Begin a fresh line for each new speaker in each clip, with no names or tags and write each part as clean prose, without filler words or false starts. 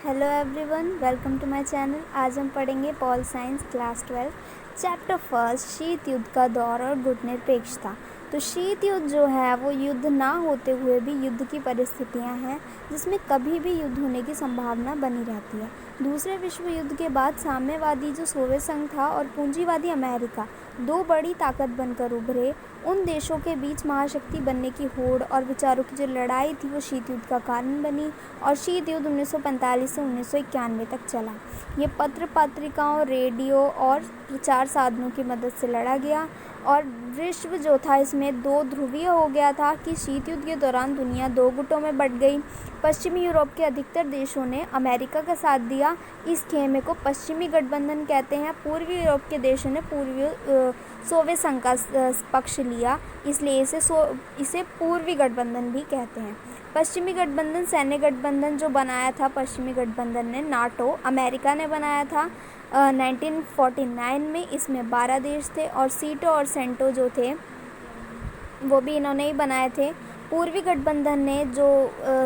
Hello everyone, welcome to my channel. आज हम पढ़ेंगे pol science class 12 chapter first, शीत युद्ध का दौर और गुटनिरपेक्षता। तो शीत युद्ध जो है वो युद्ध ना होते हुए भी युद्ध की परिस्थितियां हैं जिसमें कभी भी युद्ध होने की संभावना बनी रहती है। दूसरे विश्व युद्ध के बाद साम्यवादी जो सोवियत संघ था और पूंजीवादी अमेरिका दो बड़ी ताकत बनकर उभरे। उन देशों के बीच महाशक्ति बनने की होड़ और विचारों की जो लड़ाई थी वो शीत युद्ध का कारण बनी और शीत युद्ध 1945 से 1991 तक चला। ये पत्र पत्रिकाओं, रेडियो और प्रचार साधनों की मदद से लड़ा गया और विश्व जो था इसमें दो ध्रुवीय हो गया था कि शीत युद्ध के दौरान दुनिया दो गुटों में बंट गई। पश्चिमी यूरोप के अधिकतर देशों ने अमेरिका का साथ दिया। इस खेमे को पश्चिमी गठबंधन कहते हैं। पूर्वी यूरोप के देशों ने सोवियत संघ का पक्ष लिया, इसलिए इसे पूर्वी गठबंधन भी कहते हैं। पश्चिमी गठबंधन सैन्य गठबंधन जो बनाया था पश्चिमी गठबंधन ने, नाटो अमेरिका ने बनाया था 1949 में। इसमें 12 देश थे और सीटो और सेंटो जो थे वो भी इन्होंने ही बनाए थे। पूर्वी गठबंधन ने जो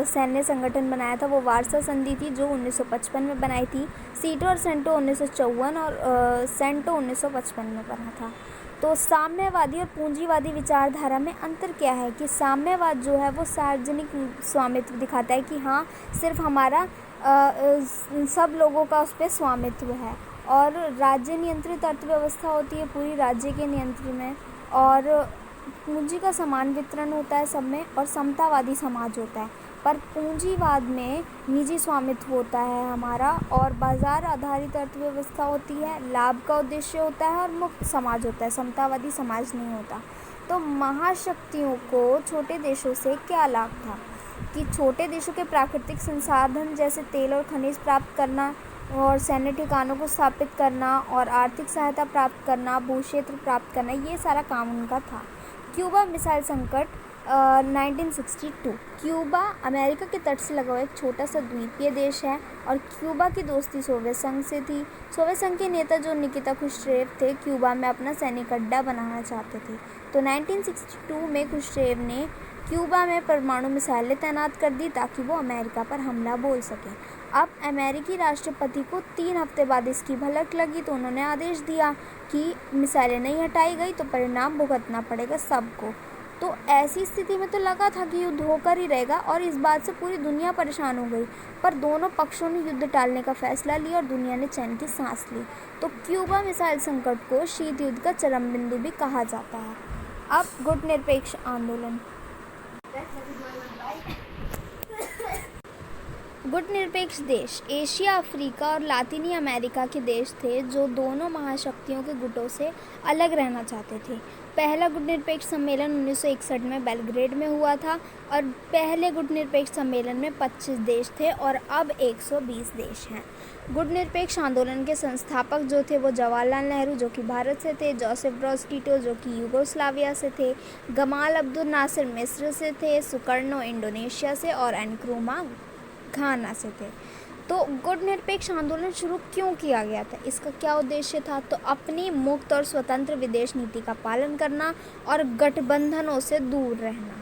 सैन्य संगठन बनाया था वो वारसा संधि थी जो 1955 में बनाई थी। सीटो और सेंटो 1954 और सेंटो 1955 में बना था। तो साम्यवादी और पूंजीवादी विचारधारा में अंतर क्या है कि साम्यवाद जो है वो सार्वजनिक स्वामित्व दिखाता है कि हाँ, सिर्फ हमारा सब लोगों का उस पर स्वामित्व है और राज्य नियंत्रित अर्थव्यवस्था होती है पूरी राज्य के नियंत्रण में और पूंजी का समान वितरण होता है सब में और समतावादी समाज होता है। पर पूंजीवाद में निजी स्वामित्व होता है हमारा और बाजार आधारित अर्थव्यवस्था होती है, लाभ का उद्देश्य होता है और मुक्त समाज होता है, समतावादी समाज नहीं होता। तो महाशक्तियों को छोटे देशों से क्या लाभ था कि छोटे देशों के प्राकृतिक संसाधन जैसे तेल और खनिज प्राप्त करना और सैन्य ठिकानों को स्थापित करना और आर्थिक सहायता प्राप्त करना, भूक्षेत्र प्राप्त करना, ये सारा काम उनका था। क्यूबा मिसाइल संकट 1962। क्यूबा अमेरिका के तट से लगा हुआ एक छोटा सा द्वीपीय देश है और क्यूबा की दोस्ती सोवियत संघ से थी। सोवियत संघ के नेता जो निकिता खुश्रेव थे क्यूबा में अपना सैनिक अड्डा बनाना चाहते थे। तो 1962 में खुश्रेव ने क्यूबा में परमाणु मिसाइलें तैनात कर दी ताकि वो अमेरिका पर हमला बोल सकें। अब अमेरिकी राष्ट्रपति को 3 हफ्ते बाद इसकी भनक लगी तो उन्होंने आदेश दिया कि मिसाइलें नहीं हटाई गई तो परिणाम भुगतना पड़ेगा सबको। तो ऐसी स्थिति में तो लगा था कि युद्ध होकर ही रहेगा और इस बात से पूरी दुनिया परेशान हो गई। पर दोनों पक्षों ने युद्ध टालने का फैसला लिया और दुनिया ने चैन की सांस ली। तो क्यूबा मिसाइल संकट को शीत युद्ध का चरम बिंदु भी कहा जाता है। अब गुटनिरपेक्ष आंदोलन। गुटनिरपेक्ष देश एशिया, अफ्रीका और लातिनी अमेरिका के देश थे जो दोनों महाशक्तियों के गुटों से अलग रहना चाहते थे। पहला गुटनिरपेक्ष सम्मेलन 1961 में बेलग्रेड में हुआ था और पहले गुटनिरपेक्ष सम्मेलन में 25 देश थे और अब 120 देश हैं। गुटनिरपेक्ष आंदोलन के संस्थापक जो थे वो जवाहरलाल नेहरू जो कि भारत से थे, जोसेफ ब्रोज टिटो जो कि यूगोस्लाविया से थे, गमाल अब्दुल नासिर मिस्र से थे, सुकर्णो इंडोनेशिया से और एनक्रुमा घाना से थे। तो गुटनिरपेक्ष आंदोलन शुरू क्यों किया गया था, इसका क्या उद्देश्य था? तो अपनी मुक्त और स्वतंत्र विदेश नीति का पालन करना और गठबंधनों से दूर रहना।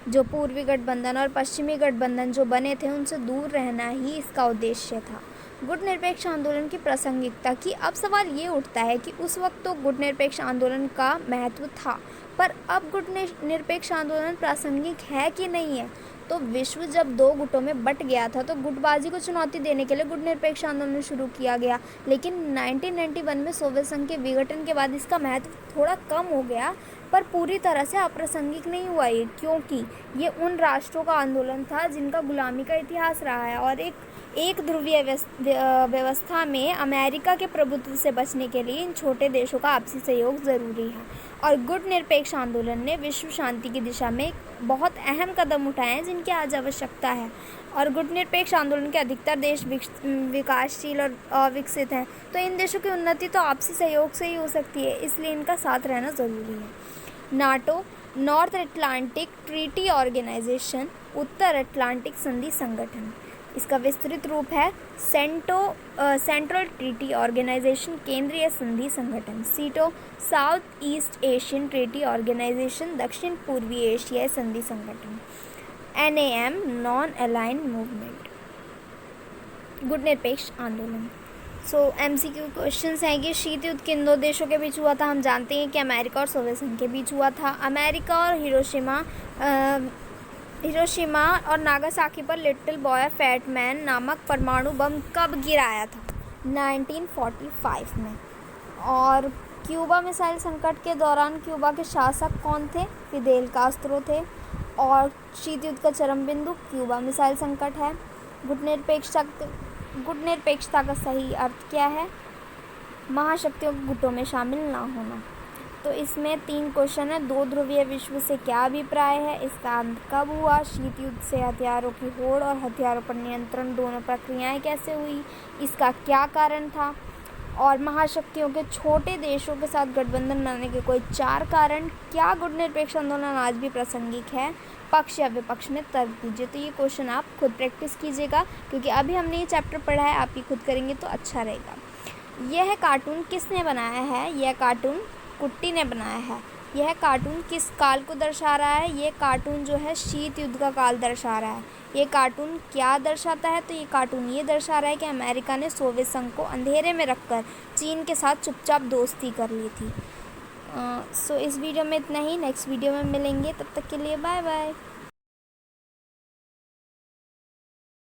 जो पूर्वी गठबंधन और पश्चिमी गठबंधन जो बने थे उनसे दूर रहना ही इसका उद्देश्य था। गुटनिरपेक्ष आंदोलन की प्रासंगिकता की अब सवाल ये उठता है कि उस वक्त तो गुटनिरपेक्ष आंदोलन का महत्व था, पर अब गुटनिरपेक्ष आंदोलन प्रासंगिक है कि नहीं है? तो विश्व जब दो गुटों में बट गया था तो गुटबाजी को चुनौती देने के लिए गुटनिरपेक्ष आंदोलन शुरू किया गया, लेकिन 1991 में सोवियत संघ के विघटन के बाद इसका महत्व थोड़ा कम हो गया, पर पूरी तरह से अप्रासंगिक नहीं हुआ ये, क्योंकि ये उन राष्ट्रों का आंदोलन था जिनका गुलामी का इतिहास रहा है और एक ध्रुवीय व्यवस्था में अमेरिका के प्रभुत्व से बचने के लिए इन छोटे देशों का आपसी सहयोग ज़रूरी है। और गुटनिरपेक्ष आंदोलन ने विश्व शांति की दिशा में बहुत अहम कदम उठाए हैं जिनकी आज आवश्यकता है। और गुटनिरपेक्ष आंदोलन के अधिकतर देश विकासशील और अविकसित हैं, तो इन देशों की उन्नति तो आपसी सहयोग से ही हो सकती है, इसलिए इनका साथ रहना ज़रूरी है। NATO, North Atlantic Treaty Organization, उत्तर अटलांटिक संधि संगठन, इसका विस्तृत रूप है सेंट्रल ट्रीटी ऑर्गेनाइजेशन, केंद्रीय संधि संगठन। SEATO, South East Asian Treaty Organization, दक्षिण पूर्वी एशियाई संधि संगठन। NAM, Non Align Movement. गुटनिरपेक्ष आंदोलन। सो MCQ क्वेश्चंस हैं कि शीत युद्ध किन दो देशों के बीच हुआ था। हम जानते हैं कि अमेरिका और सोवियत संघ के बीच हुआ था। अमेरिका और हिरोशिमा और नागासाकी पर लिटिल बॉय फैट मैन नामक परमाणु बम कब गिराया था? 1945 में। और क्यूबा मिसाइल संकट के दौरान क्यूबा के शासक कौन थे? फिदेल कास्त्रो थे। और शीत युद्ध का चरम बिंदु क्यूबा मिसाइल संकट है। गुटनिरपेक्षता का सही अर्थ क्या है? महाशक्तियों के गुटों में शामिल ना होना। तो इसमें 3 क्वेश्चन है। 2 ध्रुवीय विश्व से क्या अभिप्राय है? इसका अंत कब हुआ? शीत युद्ध से हथियारों की होड़ और हथियारों पर नियंत्रण दोनों प्रक्रियाएं कैसे हुई? इसका क्या कारण था? और महाशक्तियों के छोटे देशों के साथ गठबंधन बनाने के कोई 4 कारण। क्या गुटनिरपेक्ष आंदोलन आज भी प्रासंगिक है? पक्ष या विपक्ष में तर्क दीजिए। तो ये क्वेश्चन आप खुद प्रैक्टिस कीजिएगा, क्योंकि अभी हमने ये चैप्टर पढ़ा है, आप ही खुद करेंगे तो अच्छा रहेगा। यह कार्टून किसने बनाया है? यह कार्टून कुट्टी ने बनाया है। यह कार्टून किस काल को दर्शा रहा है? ये कार्टून जो है शीत युद्ध का काल दर्शा रहा है। ये कार्टून क्या दर्शाता है? तो ये कार्टून ये दर्शा रहा है कि अमेरिका ने सोवियत संघ को अंधेरे में रखकर चीन के साथ चुपचाप दोस्ती कर ली थी। सो इस वीडियो में इतना ही। नेक्स्ट वीडियो में मिलेंगे, तब तक के लिए बाय बाय।